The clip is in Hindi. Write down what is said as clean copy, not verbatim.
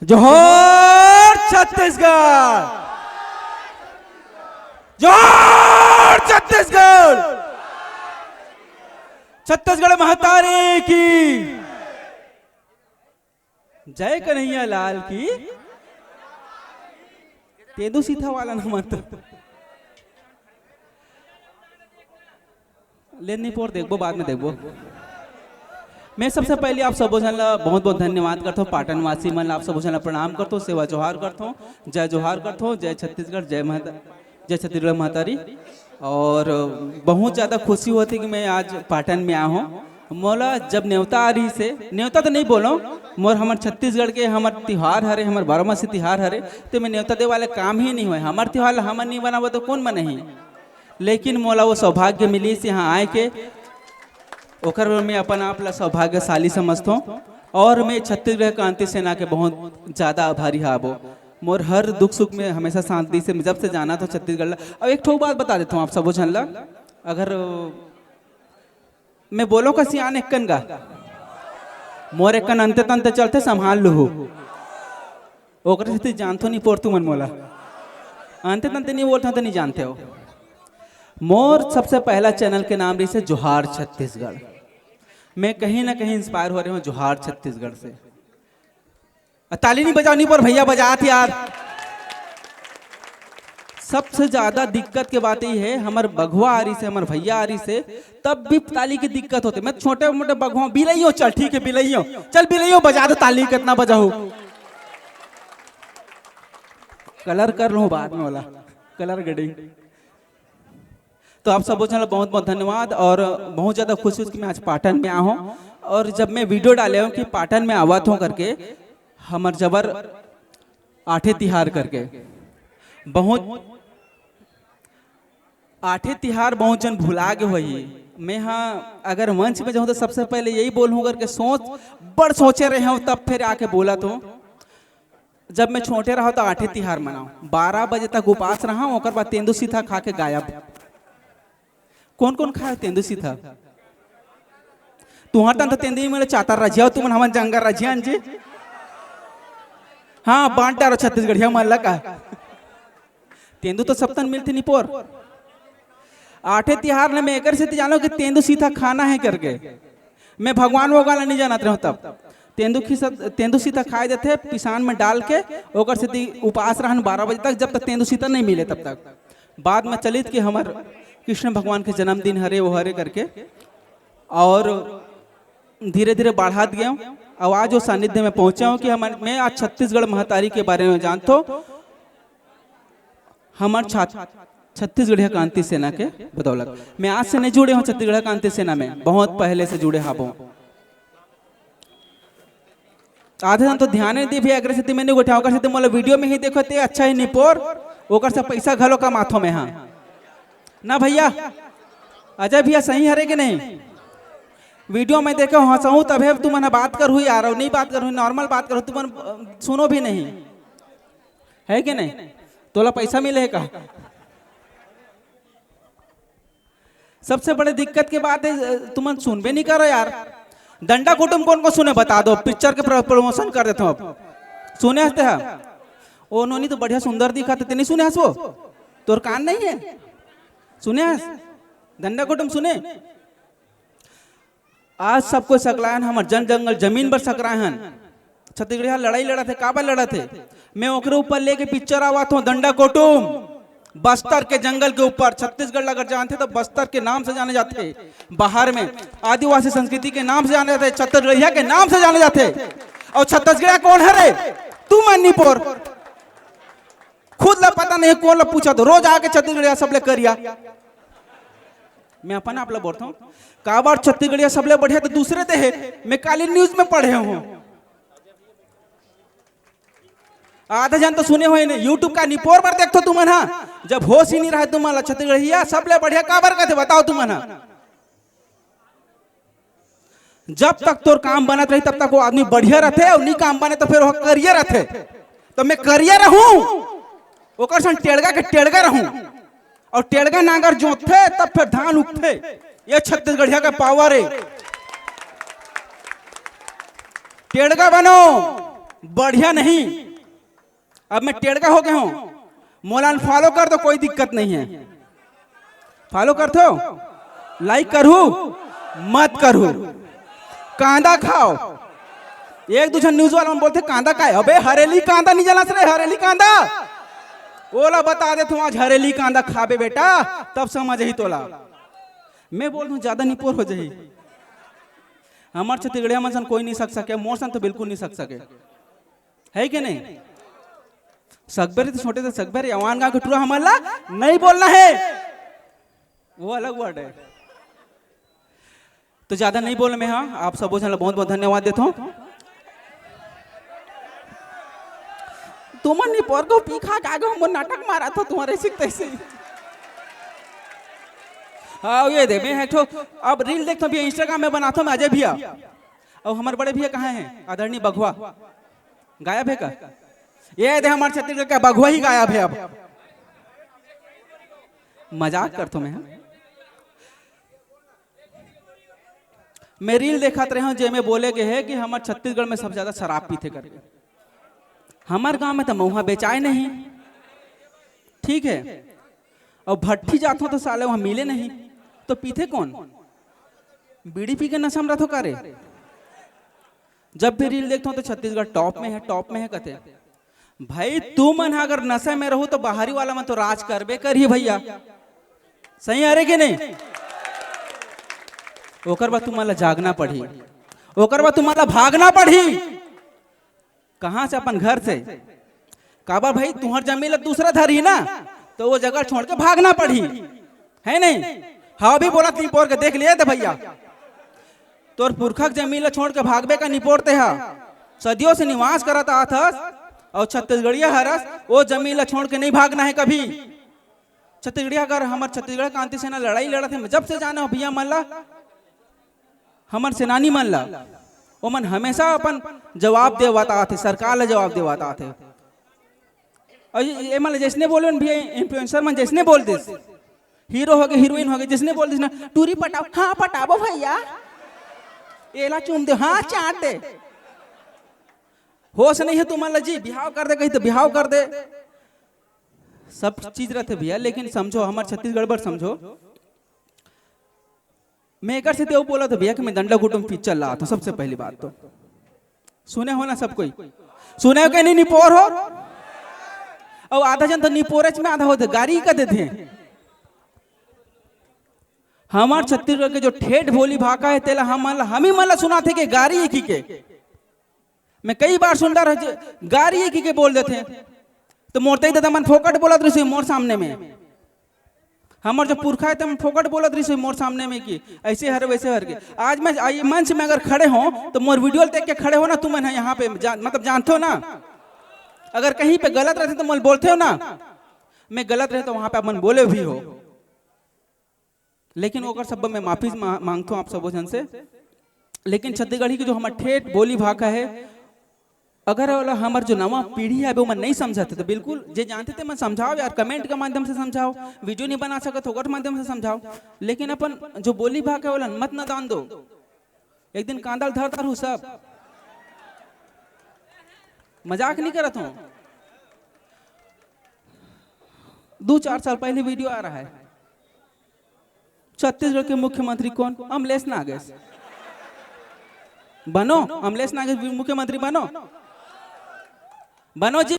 जोहर छत्तीसगढ़, जोहर छत्तीसगढ़, छत्तीसगढ़ महतारी की जय, कन्हैया लाल की। तेदू सीधा वाला ना मत ले नहीं पोर देखबो, बाद में देखबो। मैं सबसे पहले आप सब बहुत बहुत धन्यवाद करता हूँ। पाटनवासी मन आप सब प्रणाम करता हूँ, सेवा जोहार करता हूँ, जय जोहार करता हूँ। जय छत्तीसगढ़, जय छत्तीसगढ़ महतारी। और बहुत ज़्यादा खुशी होती कि मैं आज पाटन में आया हूँ। मोला जब न्योता आ रही से, न्योता तो नहीं बोलो, मोर हमारे छत्तीसगढ़ के हमारे तिहार हरे, हमारे 12 मासी तिहार हरे, तो मैं न्योता दे वाले काम ही नहीं हुए। हमारे तिहार हमन नहीं बनाबो तो कौन मनाही। लेकिन मोला वो सौभाग्य मिली से यहाँ आए के, ओकर मैं अपन आप ला सौभाग्यशाली समझता हूँ। और मैं छत्तीसगढ़ क्रांति सेना के बहुत ज़्यादा आभारी हाबो। मोर हर दुख सुख में हमेशा शांति से जब से जाना था छत्तीसगढ़ ला। अब एक ठो बात बता देता हूँ आप सब ला, अगर मैं बोलो का सियान एक्कन गा, मोर एक्कन अंते तंते चलते संभाल लू। ओकर से जानतो नहीं पोर तू मन मोला अंते तंते नहीं बोलता तो नहीं जानते हो। मोर सबसे पहला चैनल के नाम रही से जोहार छत्तीसगढ़। मैं कहीं ना कहीं इंस्पायर हो रही हूँ जोहार छत्तीसगढ़ से। ताली नहीं बजानी पर भैया बजात यार। सबसे ज्यादा दिक्कत की बात ये है, हमारे बघवा आ रही से, हमारे भैया आ रही से, तब भी ताली की दिक्कत होती। मैं छोटे मोटे बघवा बिलइयो, चल ठीक है बिलइयो, चल बिलइयो बजा दो ताली, कितना बजाऊ। कलर कर लूँ बाद में वाला कलर गडिंग। तो आप सब बहुत बहुत धन्यवाद। और बहुत ज़्यादा खुशी कि मैं आज पाटन में आया हूँ। और जब मैं वीडियो डाले हूँ कि पाटन में आवत हूँ करके, हमार जबर आठे तिहार करके, बहुत आठे तिहार बहुत जन भुला के हुई। मैं हाँ अगर मंच में जाऊँ तो सबसे पहले यही बोलूँ करके बड़ सोचे रहे हूँ, तब फिर आके बोला। तो जब मैं छोटे रहा तो आठे तिहार मनाऊँ, 12 बजे तक उपास रहा हूँ, बाद तेंदू सीधा खा के गायब। कौन कौन खाए तेंदू सीधा? तुम्हार तन तो तेंदू मेरे चातर रजिया, तुम हमन जंगर रजियान जी। हाँ बांट डारो छत्तीसगढ़िया मन लगा। तेंदू तो सब तन मिलते नहीं पोर। आठे तिहार ने मैं एकर से जानो कि तेंदू सीधा खाना है करके। मैं भगवान वगवान नहीं जानत रहूं, तब तेंदू सीधा खाए देते पिसान में डाल के, ओकर से उपास रहन 12 बजे तक, जब तक तेंदू सीधा नहीं मिले तब तक। बाद में चलित कि हमार कृष्ण भगवान के जन्मदिन हरे वो हरे करके, और धीरे धीरे बढ़ा दिया हूँ। अब आज वो सानिध्य में पहुंचा हूँ कि मैं आज छत्तीसगढ़ महतारी के बारे में जानता हूँ। हमारे छत्तीसगढ़ क्रांति सेना के बदौलत मैं आज से नहीं जुड़े हूँ छत्तीसगढ़ क्रांति सेना में, बहुत पहले से जुड़े हाबो। आधे जन तो ध्यान नहीं दी भी, अगर से मैंने उठाओ कर से मोला वीडियो में ही देखो ते अच्छा ही नहीं पोर, ओकर से पैसा घलो का माथों में। हाँ ना भैया, अजय भैया सही हरे कि नहीं? वीडियो में देखो हंसाऊं तभी तुम बात कर हुई, आ रहा नहीं बात कर हुई, नॉर्मल बात करो, तुम सुनो भी नहीं है कि नहीं? तोला पैसा मिले का? सबसे बड़ी दिक्कत की बात है तुम सुन भी नहीं करो यार। डंडा कुटुंब कौन को सुने बता दो, पिक्चर के प्रमोशन कर देता हूँ। अब सुने हंसते हैं ओ नोनी तो बढ़िया सुंदर दिखा थे, नहीं सुने हंस? वो तोर कान नहीं है? सुने हंस डंडा कुटुंब सुने? आज सबको सकलायन, हमारे जन जंगल जमीन पर सकरायन। छत्तीसगढ़ लड़ाई लड़ा थे, काबा लड़ा थे। मैं ओकरे ऊपर लेके पिक्चर आवा था, डंडा कुटुंब, बस्तर के जंगल के ऊपर। छत्तीसगढ़ अगर जानते तो बस्तर के नाम से जाने जाते, बाहर में आदिवासी संस्कृति के नाम से जाने जाते, छत्तीसगढ़िया के नाम से जाने जाते। और छत्तीसगढ़ कौन है रे? तू मन्नीपुर खुद ला पता नहीं कौन ला पूछा, तो रोज आके छत्तीसगढ़िया सबले करिया। मैं अपन आप ला बोलता हूँ काबार छत्तीसगढ़िया सबले बढ़िया तो दूसरे ते है। मैं काली न्यूज में पढ़े हूँ, आधा जन तो सुने हुए नहीं। यूट्यूब का निपोर पर देखो तुम ना, जब होश ही नहीं रहे तुम छत्तीसगढ़िया सबले बढ़िया काबर का थे बताओ तुम ना। जब तक तोर काम बनत रही तब तक वो आदमी बढ़िया रहते, और नहीं काम बने तो फिर वो करियर रहते। तो मैं करियर रहूं, ओकर सन टेड़गा के टेड़गा रहूं, और टेड़गा नांगर जोते तब फिर धान उगते। ये छत्तीसगढ़िया का पावर है। टेड़गा बनो, बढ़िया नहीं। अब मैं टेढ़का हो गया हूं, मौलाना फॉलो कर दो, कोई दिक्कत नहीं है। फॉलो करते हो, लाइक करूं मत करूं, कांदा खाओ। एक दूसरा न्यूज वाला में बोलते कांदा का है, अबे हरेली कांदा नहीं जला रहे, हरेली कांदा ओला बता दे तुम आज हरेली कांदा खाबे बेटा, तब समझ ही तोला। मैं बोल दूं ज्यादा निपोर हो जाही, हमारे छत्तीसगढ़िया मन कोई नहीं सक सके, मोर सन तो बिल्कुल नहीं सक सके, है कि नहीं? सकबेरे तो छोटे से सकबेरे अवान गांव के टूरा हमारा नहीं बोलना है, वो अलग वर्ड है। तो ज्यादा नहीं बोल में, हाँ आप सब बहुत बहुत धन्यवाद देता हूँ। तुम निपोर को पीखा का गो नाटक मारा था तुम्हारे सीखते से। हाँ ये दे, मैं है तो अब रील देखता हूँ, इंस्टाग्राम में बनाता हूँ मैं अजय भैया, और हमारे बड़े भैया कहाँ हैं? आदरणीय बघवा गायब है का? ये दे हमारे छत्तीसगढ़ का बघवा ही गायब है। अब मजाक करता हूँ मैं रील देखा रहे हूँ जे में बोले गए है कि हमारे छत्तीसगढ़ में सबसे ज्यादा शराब पीते करके। हमारे गांव में तो महुआ बेचाए नहीं, ठीक है, और भट्टी जाता हूँ तो साले वहां मिले नहीं, तो पीते कौन? बीड़ी पी के नशा में रहते करे। जब भी रील देखता हूँ तो छत्तीसगढ़ टॉप में है, टॉप में है कहते। भाई तू मन अगर नशे में रहो तो बाहरी वाला मन तो राज करबे करिए भैया, सही अरे कि नहीं? ओकर बाद तुम्हारा जागना पड़ी, ओकर बाद तुम्हारा भागना पड़ी। कहां से? अपन घर से। काबर भाई तुम्हार जमीन दूसरा धरी ना, तो वो जगह छोड़ के भागना पड़ी, है नहीं? हाँ भी बोला निपोर के देख लिए थे भैया, तोर पुरखा जमीन छोड़ के भागबे का निपोरते हा, सदियों से निवास करता आथस, और छत्तीसगढ़िया हरस, वो जमीन छोड़ के नहीं भागना है कभी। छत्तीसगढ़िया अगर हमारे छत्तीसगढ़ क्रांति सेना लड़ाई लड़ा थे, जब से जाने हो भैया मन ला, हमार सेनानी मन ला, वो मन हमेशा अपन जवाब देवाता आते, सरकार ला जवाब देवाता आते। और ये मन जिसने बोले भैया, इन्फ्लुएंसर मन जिसने बोल दे, हीरो हो गए हीरोइन हो गए, जिसने बोल दी ना टूरी पटाओ, हाँ पटाबो भैया, एला चूम दे, हाँ चाट दे, होश नहीं है तुम्हारा जी, बिहाव कर दे कहीं तो बिहाव कर दे, सब चीज रहते भैया। लेकिन समझो हमारे छत्तीसगढ़ पर समझो, मैं एक से तो बोला था भैया कि मैं दंडा कुटुंब पिक्चर चल रहा था। सबसे पहली बात तो सुने हो ना, सब कोई सुने हो कि नहीं? निपोर हो, और आधा जन तो निपोरच में आधा होते गाड़ी का देते हैं। हमारे छत्तीसगढ़ के जो ठेठ भोली भाषा है तेला हम ही मला सुना थे कि गाड़ी एक ही के, मैं कई बार सुन रहा गाड़ी एक ही के बोल देते हैं, तो मोरते दादा मन फोकट बोला रही मोर सामने में, हमारे जो पुरखा है तो हम फोकट बोला रही मोर सामने में कि ऐसे हर वैसे हर के। आज मैं मंच में अगर खड़े हो तो मोर वीडियो देख के खड़े हो ना, तुम है यहाँ पे मतलब जानते हो ना, अगर कहीं पे गलत रहते तो मन बोलते हो ना, मैं गलत रहे तो वहां पे मन बोले भी हो, लेकिन वो सब मैं माफी मांगता हूँ आप सब जन से। लेकिन छत्तीसगढ़ी की जो हमारे ठेठ बोली भाषा है, अगर हमारे जो नवा पीढ़ी है वो मन नहीं समझाते तो बिल्कुल जे जानते थे मैं समझाओ यार, कमेंट के माध्यम से समझाओ, वीडियो नहीं बना सकते तो माध्यम से समझाओ, लेकिन अपन जो बोली भाषा है मत न दान दो। एक दिन कांदल धर हूँ, सब मजाक नहीं करता हूँ। 2-4 साल पहले वीडियो आ रहा है, छत्तीसगढ़ के मुख्यमंत्री कौन? अमलेश नागेश बनो, अमलेश नागेश मुख्यमंत्री बनो, बनो जी।